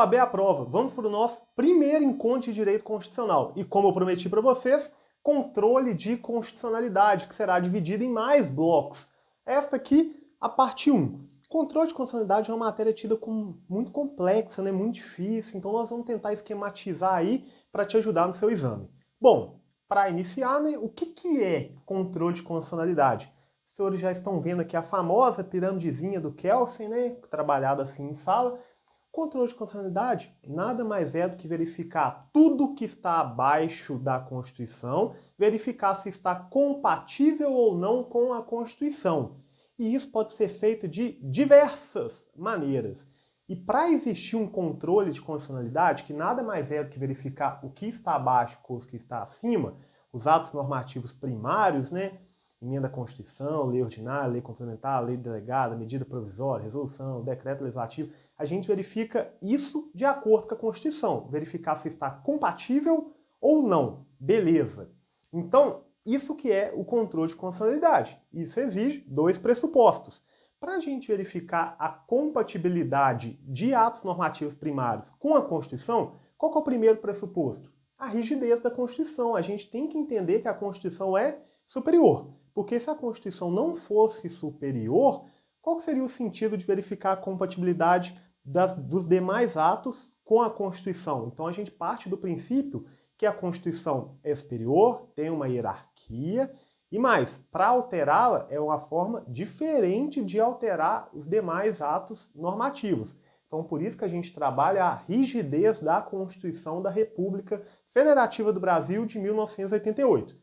OAB à prova. Vamos para o nosso primeiro encontro de direito constitucional. E como eu prometi para vocês, controle de constitucionalidade, que será dividido em mais blocos. Esta aqui, a parte 1. Controle de constitucionalidade é uma matéria tida como muito complexa, né? Muito difícil, então nós vamos tentar esquematizar aí para te ajudar no seu exame. Bom, para iniciar, né, o que é controle de constitucionalidade? Os senhores já estão vendo aqui a famosa piramidezinha do Kelsen, né, trabalhada assim em sala. Controle de constitucionalidade nada mais é do que verificar tudo que está abaixo da Constituição, verificar se está compatível ou não com a Constituição. E isso pode ser feito de diversas maneiras. E para existir um controle de constitucionalidade, que nada mais é do que verificar o que está abaixo com o que está acima, os atos normativos primários, né? Emenda à Constituição, lei ordinária, lei complementar, lei delegada, medida provisória, resolução, decreto legislativo, a gente verifica isso de acordo com a Constituição, verificar se está compatível ou não. Beleza. Então, isso que é o controle de constitucionalidade. Isso exige dois pressupostos. Para a gente verificar a compatibilidade de atos normativos primários com a Constituição, qual que é o primeiro pressuposto? A rigidez da Constituição. A gente tem que entender que a Constituição é superior. Porque se a Constituição não fosse superior, qual seria o sentido de verificar a compatibilidade dos demais atos com a Constituição? Então a gente parte do princípio que a Constituição é superior, tem uma hierarquia, e mais, para alterá-la é uma forma diferente de alterar os demais atos normativos. Então por isso que a gente trabalha a rigidez da Constituição da República Federativa do Brasil de 1988.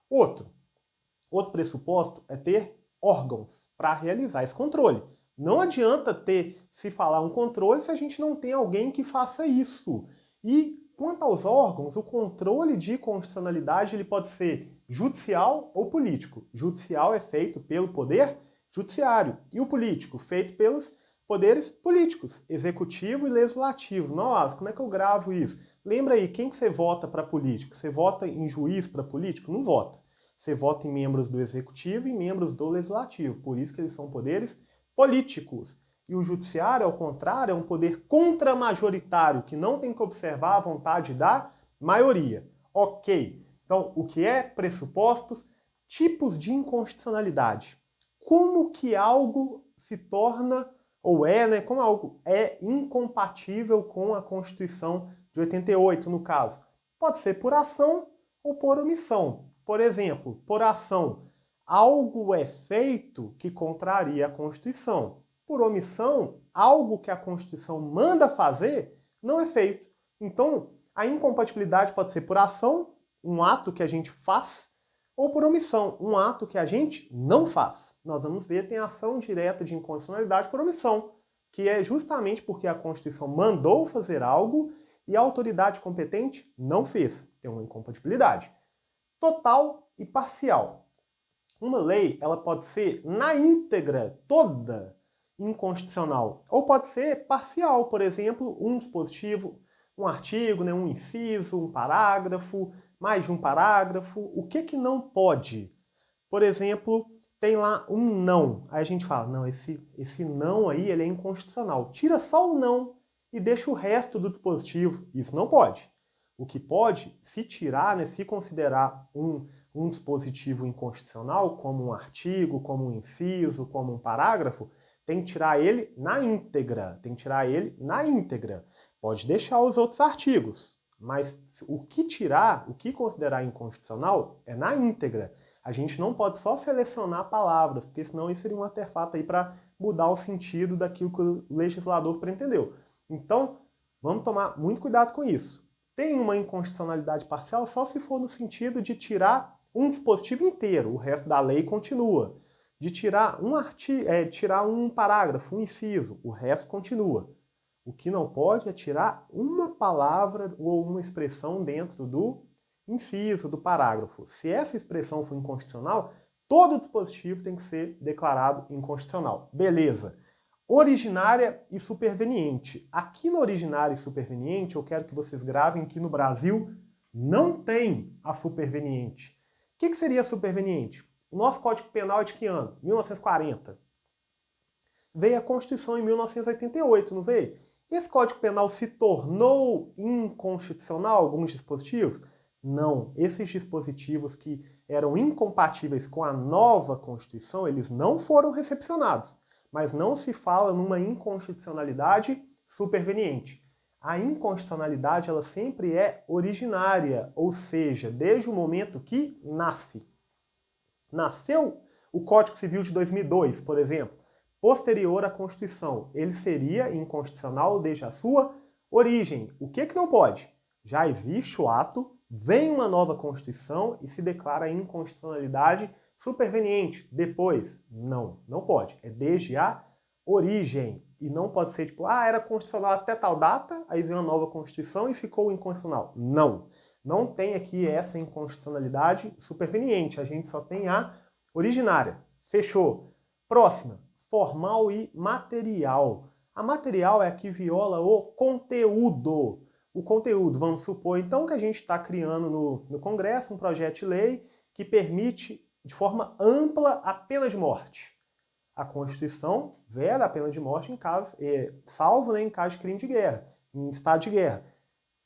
Outro pressuposto é ter órgãos para realizar esse controle. Não adianta se falar um controle se a gente não tem alguém que faça isso. E quanto aos órgãos, o controle de constitucionalidade ele pode ser judicial ou político. Judicial é feito pelo poder judiciário e o político feito pelos poderes políticos, executivo e legislativo. Nossa, como é que eu gravo isso? Lembra aí, quem que você vota para político? Você vota em juiz para político? Não vota. Você vota em membros do executivo e membros do legislativo. Por isso que eles são poderes políticos. E o judiciário, ao contrário, é um poder contramajoritário, que não tem que observar a vontade da maioria. Ok. Então, o que é pressupostos? Tipos de inconstitucionalidade. Como que algo se torna, ou é, né? Como algo é incompatível com a Constituição de 88, no caso. Pode ser por ação ou por omissão. Por exemplo, por ação, algo é feito que contraria a Constituição. Por omissão, algo que a Constituição manda fazer não é feito. Então, a incompatibilidade pode ser por ação, um ato que a gente faz, ou por omissão, um ato que a gente não faz. Nós vamos ver, tem ação direta de inconstitucionalidade por omissão, que é justamente porque a Constituição mandou fazer algo e a autoridade competente não fez. Tem uma incompatibilidade. Total e parcial. Uma lei, ela pode ser na íntegra, toda, inconstitucional. Ou pode ser parcial, por exemplo, um dispositivo, um artigo, né, um inciso, um parágrafo, mais de um parágrafo. O que não pode? Por exemplo, tem lá um não. Aí a gente fala, não, esse não aí ele é inconstitucional. Tira só o não e deixa o resto do dispositivo. Isso não pode. O que pode, se tirar, né, se considerar um dispositivo inconstitucional, como um artigo, como um inciso, como um parágrafo, tem que tirar ele na íntegra. Tem que tirar ele na íntegra. Pode deixar os outros artigos, mas o que tirar, o que considerar inconstitucional é na íntegra. A gente não pode só selecionar palavras, porque senão isso seria um artefato aí para mudar o sentido daquilo que o legislador pretendeu. Então, vamos tomar muito cuidado com isso. Tem uma inconstitucionalidade parcial só se for no sentido de tirar um dispositivo inteiro, o resto da lei continua. De tirar tirar um parágrafo, um inciso, o resto continua. O que não pode é tirar uma palavra ou uma expressão dentro do inciso, do parágrafo. Se essa expressão for inconstitucional, todo o dispositivo tem que ser declarado inconstitucional. Beleza. Originária e superveniente. Aqui no originária e superveniente, eu quero que vocês gravem que no Brasil não tem a superveniente. O que seria superveniente? O nosso Código Penal é de que ano? 1940. Veio a Constituição em 1988, não veio? Esse Código Penal se tornou inconstitucional, alguns dispositivos? Não. Esses dispositivos que eram incompatíveis com a nova Constituição, eles não foram recepcionados. Mas não se fala numa inconstitucionalidade superveniente. A inconstitucionalidade, ela sempre é originária, ou seja, desde o momento que nasce. Nasceu o Código Civil de 2002, por exemplo, posterior à Constituição, ele seria inconstitucional desde a sua origem. O que não pode? Já existe o ato, vem uma nova Constituição e se declara a inconstitucionalidade superveniente. Depois, não pode. É desde a origem. E não pode ser tipo, era constitucional até tal data, aí veio uma nova Constituição e ficou inconstitucional. Não tem aqui essa inconstitucionalidade superveniente. A gente só tem a originária. Fechou. Próxima. Formal e material. A material é a que viola o conteúdo. O conteúdo, vamos supor então que a gente está criando no Congresso um projeto de lei que permite de forma ampla a pena de morte. A Constituição veda a pena de morte em caso, salvo em caso de crime de guerra, em estado de guerra.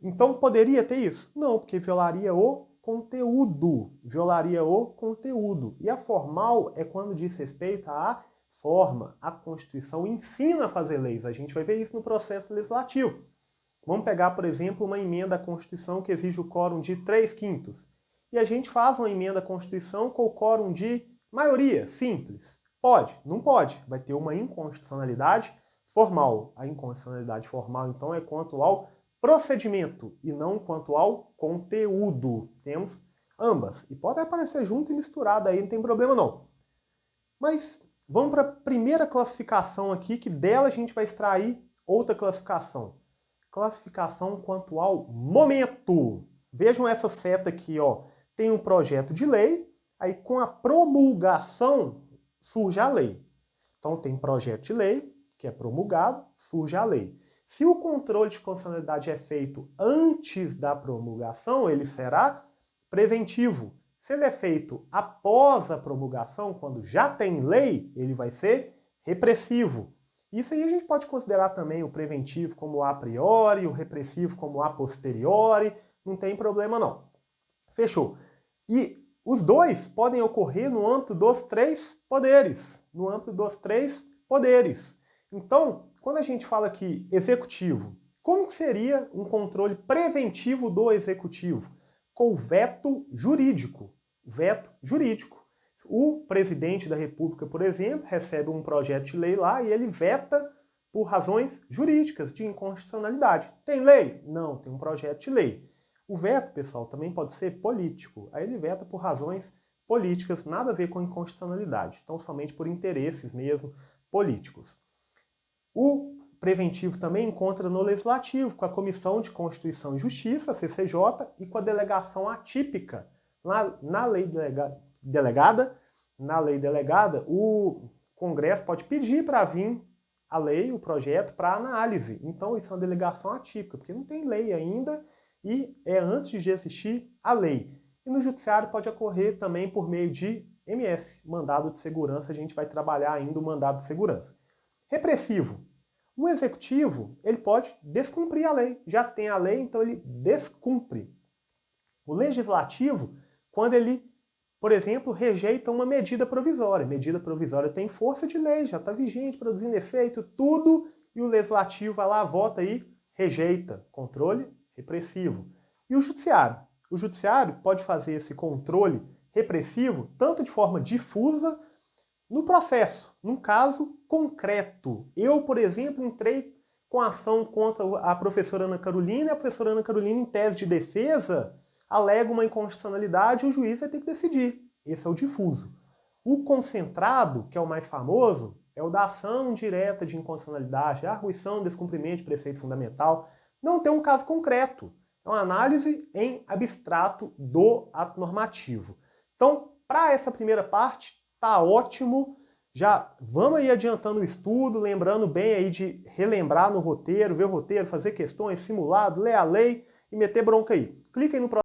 Então poderia ter isso? Não, porque violaria o conteúdo. Violaria o conteúdo. E a formal é quando diz respeito à forma. A Constituição ensina a fazer leis. A gente vai ver isso no processo legislativo. Vamos pegar, por exemplo, uma emenda à Constituição que exige o quórum de 3/5. E a gente faz uma emenda à Constituição com o quórum de maioria, simples. Pode? Não pode. Vai ter uma inconstitucionalidade formal. A inconstitucionalidade formal, então, é quanto ao procedimento e não quanto ao conteúdo. Temos ambas. E pode aparecer junto e misturado aí, não tem problema não. Mas vamos para a primeira classificação aqui, que dela a gente vai extrair outra classificação. Classificação quanto ao momento. Vejam essa seta aqui, ó. Tem um projeto de lei, aí com a promulgação surge a lei. Então tem projeto de lei, que é promulgado, surge a lei. Se o controle de constitucionalidade é feito antes da promulgação, ele será preventivo. Se ele é feito após a promulgação, quando já tem lei, ele vai ser repressivo. Isso aí a gente pode considerar também o preventivo como a priori, o repressivo como a posteriori, não tem problema não. Fechou. E os dois podem ocorrer no âmbito dos três poderes. No âmbito dos três poderes. Então, quando a gente fala aqui executivo, como seria um controle preventivo do executivo? Com veto jurídico. Veto jurídico. O presidente da República, por exemplo, recebe um projeto de lei lá e ele veta por razões jurídicas de inconstitucionalidade. Tem lei? Não, tem um projeto de lei. O veto, pessoal, também pode ser político. Aí ele veta por razões políticas, nada a ver com inconstitucionalidade. Então, somente por interesses mesmo políticos. O preventivo também encontra no Legislativo, com a Comissão de Constituição e Justiça, a CCJ, e com a delegação atípica. Na lei delegada, o Congresso pode pedir para vir a lei, o projeto, para análise. Então, isso é uma delegação atípica, porque não tem lei ainda e é antes de existir a lei. E no Judiciário pode ocorrer também por meio de MS, mandado de segurança, a gente vai trabalhar ainda o mandado de segurança. Repressivo. O Executivo, ele pode descumprir a lei. Já tem a lei, então ele descumpre. O Legislativo, quando ele, por exemplo, rejeita uma medida provisória. Medida provisória tem força de lei, já está vigente, produzindo efeito, tudo, e o Legislativo vai lá, vota e rejeita. Controle repressivo. E o Judiciário? O Judiciário pode fazer esse controle repressivo tanto de forma difusa no processo, num caso concreto. Eu, por exemplo, entrei com ação contra a professora Ana Carolina, e a professora Ana Carolina, em tese de defesa, alega uma inconstitucionalidade e o juiz vai ter que decidir. Esse é o difuso. O concentrado, que é o mais famoso, é o da ação direta de inconstitucionalidade, a arguição, descumprimento de preceito fundamental. Não tem um caso concreto. É uma análise em abstrato do ato normativo. Então, para essa primeira parte, tá ótimo. Já vamos aí adiantando o estudo, lembrando bem aí de relembrar no roteiro, ver o roteiro, fazer questões, simulado, ler a lei e meter bronca aí. Clica aí no próximo.